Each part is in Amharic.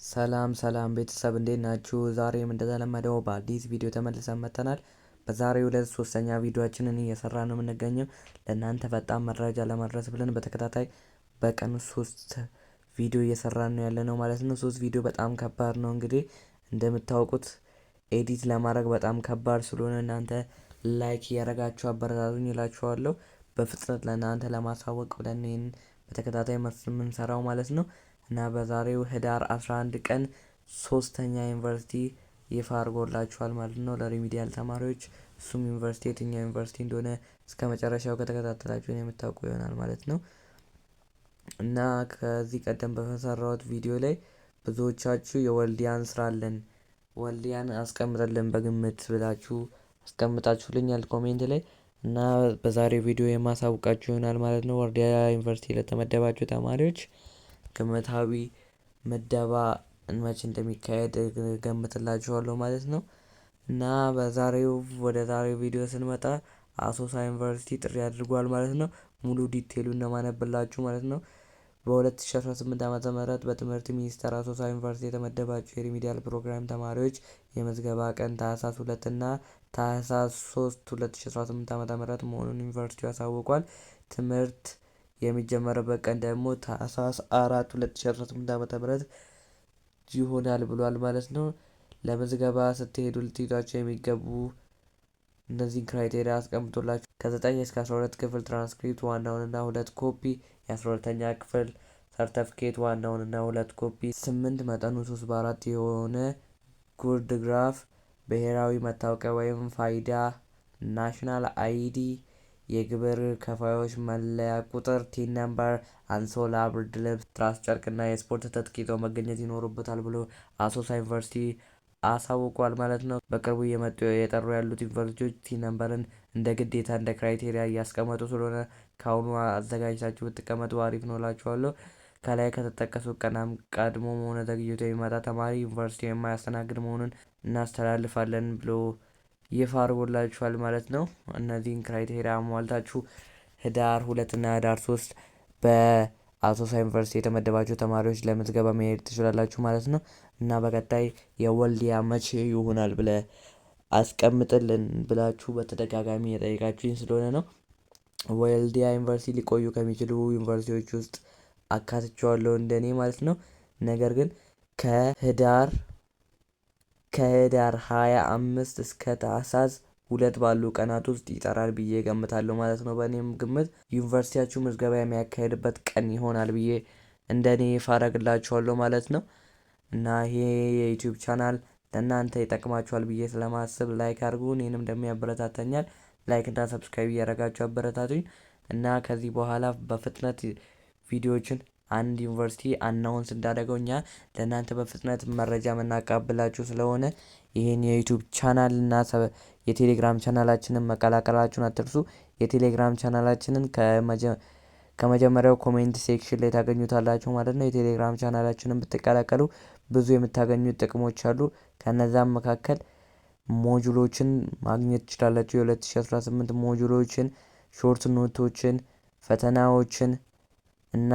ሰላም ቤተሰብ እንዴት ናችሁ? ዛሬም እንደተለመደው በአዲስ ቪዲዮ ተመልሰን መጥተናል። በዛሬው ዕለት ሶስተኛ ቪዲዮአችንን እየሰራን ነው የምንገኘው። ለእናንተ በጣም መረጃ ለማድረስ ብለን በተከታታይ በቀን 3 ቪዲዮ እየሰራን ነው ያለነው ማለት ነው። 3 ቪዲዮ በጣም ከባድ ነው። እንግዲህ እንደምታውቁት ኤዲት ለማድረግ በጣም ከባድ ስለሆነ እናንተ ላይክ እያደረጋችሁ አበረታቱኝ እላችኋለሁ። በፍጥነት ለእናንተ ለማሳወቅ ብለን ይህን በተከታታይ የምንሰራው ማለት ነው። እና በዛሬው ህዳር 11 ቀን ሶስተኛ ዩኒቨርሲቲ ይፋ አድርጎላችኋል ማለት ነው ለሪሚዲያል ተማሪዎች። እሱም ዩኒቨርሲቲ የትኛው ዩኒቨርሲቲ እንደሆነ እስከ መጨረሻው ከተከታተላችሁ የምታውቁ ይሆናል ማለት ነው። እና ከዚህ ቀደም በሰራሁት ቪዲዮ ላይ ብዙዎቻችሁ የወልዲያን ስራ አለን ወልዲያን አስቀምጠልን በግምት ብላችሁ አስቀምጣችሁልኛል ኮሜንት ላይ እና በዛሬው ቪዲዮ የማሳውቃችሁ ይሆናል ማለት ነው። ወልዲያ ዩኒቨርሲቲ ለተመደባችሁ ተማሪዎች ግምታዊ ምደባ መቼ እንደሚካሄድ ገምትላችኋለሁ ማለት ነው። እና ወደ ዛሬው ቪዲዮ ስንመጣ አሶሳ ዩኒቨርሲቲ ጥሪ አድርጓል ማለት ነው። ሙሉ ዲቴሉን እንደማነብላችሁ ማለት ነው። በ2018 ዓ.ም በትምህርት ሚኒስቴር አሶሳ ዩኒቨርሲቲ የተመደባችሁ የሪሚዲያል ፕሮግራም ተማሪዎች የምዝገባ ቀን ታህሳስ 2 እና ታህሳስ 3 2018 ዓ.ም መሆኑን ዩኒቨርሲቲው ያሳውቋል። ትምህርት የሚጀመርበት ቀን ደግሞ ታህሳስ 4 2018 ዓ.ም ይሆናል ብሏል ማለት ነው። ለምዝገባ ስትሄዱ ልትይዟቸው የሚገቡ እነዚህን ክራይቴሪያ አስቀምጦላችሁ ከ9 እስከ 12 ክፍል ትራንስክሪፕት ዋናውንና 2 ኮፒ፣ የ12ኛ ክፍል ሰርተፍኬት ዋናውንና 2 ኮፒ፣ 8 መጠኑ 3/4 የሆነ ጉርድ ግራፍ፣ ብሔራዊ መታወቂያ ወይም ፋይዳ፣ ናሽናል አይዲ፣ የግብር ከፋዮች መለያ ቁጥር፣ ቲን ነምበር፣ አንሶላ፣ ብርድ ልብስ፣ ትራስ ጨርቅና የስፖርት ትጥቅ ይዘው መገኘት ይኖርበታል ብሎ አሶሳ ዩኒቨርሲቲ አሳውቋል ማለት ነው። በቅርቡ የጠሩ ያሉት ዩኒቨርሲቲዎች ቲን ነምበርን እንደ ግዴታ እንደ ክራይቴሪያ እያስቀመጡ ስለሆነ ከአሁኑ አዘጋጅታችሁ ብትቀመጡ አሪፍ ነው እላችኋለሁ። ከላይ ከተጠቀሱ ቀድሞ ሆነ ዘግይቶ የሚመጣ ተማሪ ዩኒቨርሲቲ የማያስተናግድ መሆኑን እናስተላልፋለን ብሎ ይፋ አድርጎላችኋል ማለት ነው። እነዚህን ክራይቴሪያ አሟልታችሁ ህዳር 2 እና ህዳር 3 በአሶሳ ዩኒቨርሲቲ የተመደባችሁ ተማሪዎች ለምዝገባ መሄድ ትችላላችሁ ማለት ነው። እና በቀጣይ የወልዲያ መቼ ይሆናል ብለ አስቀምጥልን ብላችሁ በተደጋጋሚ የጠየቃችሁኝ ስለሆነ ነው። ወልዲያ ዩኒቨርሲቲ ሊቆዩ ከሚችሉ ዩኒቨርሲቲዎች ውስጥ አካትቼዋለሁ እንደኔ ማለት ነው። ነገር ግን ከህዳር 25 እስከ ታህሳስ 2 ባሉ ቀናት ውስጥ ይጠራል ብዬ ገምታለሁ ማለት ነው። በእኔም ግምት ዩኒቨርሲቲያችሁ ምዝገባ የሚያካሄድበት ቀን ይሆናል ብዬ እንደኔ ይፋ አደርግላችኋለሁ ማለት ነው። እና ይሄ የዩቲዩብ ቻናል ለእናንተ ይጠቅማችኋል ብዬ ስለማስብ ላይክ አድርጉ። እኔንም ደግሞ ያበረታታኛል። ላይክ እና ሰብስክራይብ እያደረጋችሁ አበረታቱኝ። እና ከዚህ በኋላ በፍጥነት ቪዲዮዎችን አንድ ዩኒቨርሲቲ አናውንስ እንዳደረገው እኛ ለእናንተ በፍጥነት መረጃ የምናቀብላችሁ ስለሆነ ይህን የዩቲዩብ ቻናል እና የቴሌግራም ቻናላችንን መቀላቀላችሁን አትርሱ። የቴሌግራም ቻናላችንን ከመጀመሪያው ኮሜንት ሴክሽን ላይ ታገኙታላችሁ ማለት ነው። የቴሌግራም ቻናላችንን ብትቀላቀሉ ብዙ የምታገኙት ጥቅሞች አሉ። ከነዛም መካከል ሞጁሎችን ማግኘት ትችላላችሁ። የ2018 ሞጁሎችን፣ ሾርት ኖቶችን፣ ፈተናዎችን እና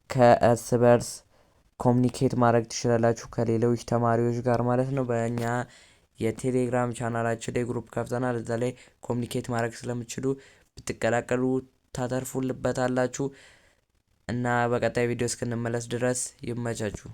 ከእርስ በርስ ኮሚኒኬት ማድረግ ትችላላችሁ ከሌሎች ተማሪዎች ጋር ማለት ነው። በእኛ የቴሌግራም ቻናላችን ላይ ግሩፕ ከፍተናል። እዛ ላይ ኮሚኒኬት ማድረግ ስለምችሉ ብትቀላቀሉ ታተርፉልበታላችሁ። እና በቀጣይ ቪዲዮ እስክንመለስ ድረስ ይመቻችሁ።